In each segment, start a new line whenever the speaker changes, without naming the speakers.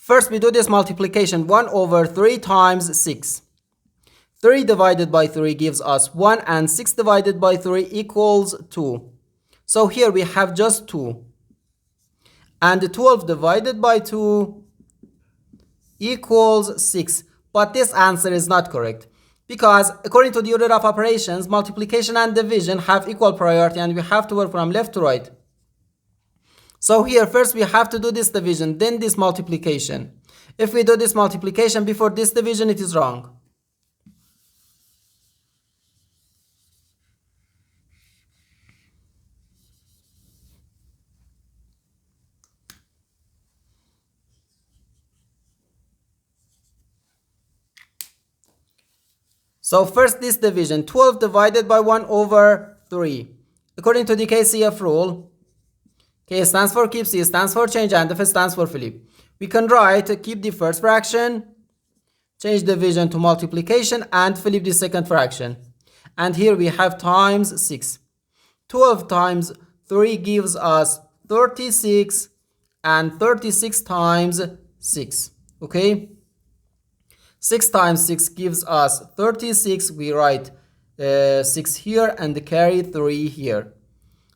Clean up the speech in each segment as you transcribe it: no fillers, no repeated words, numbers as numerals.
First, we do this multiplication. 1 over 3 times 6. 3 divided by 3 gives us 1, and 6 divided by 3 equals 2. So here we have just 2. And 12 divided by 2 equals 6. But this answer is not correct, because according to the order of operations, multiplication and division have equal priority, and we have to work from left to right. So here first we have to do this division, then this multiplication. If we do this multiplication before this division, it is wrong. So first this division, 12 divided by 1 over 3. According to the KCF rule, K stands for keep, C stands for change, and F stands for flip. We can write keep the first fraction, change division to multiplication, and flip the second fraction. And here we have times 6. 12 times 3 gives us 36, and 36 times 6. Okay? 6 times 6 gives us 36. We write 6 here and carry 3 here.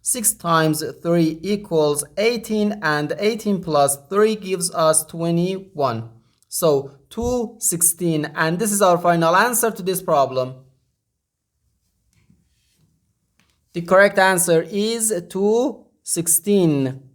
6 times 3 equals 18, and 18 plus 3 gives us 21. So 216, and this is our final answer to this problem. The correct answer is 216.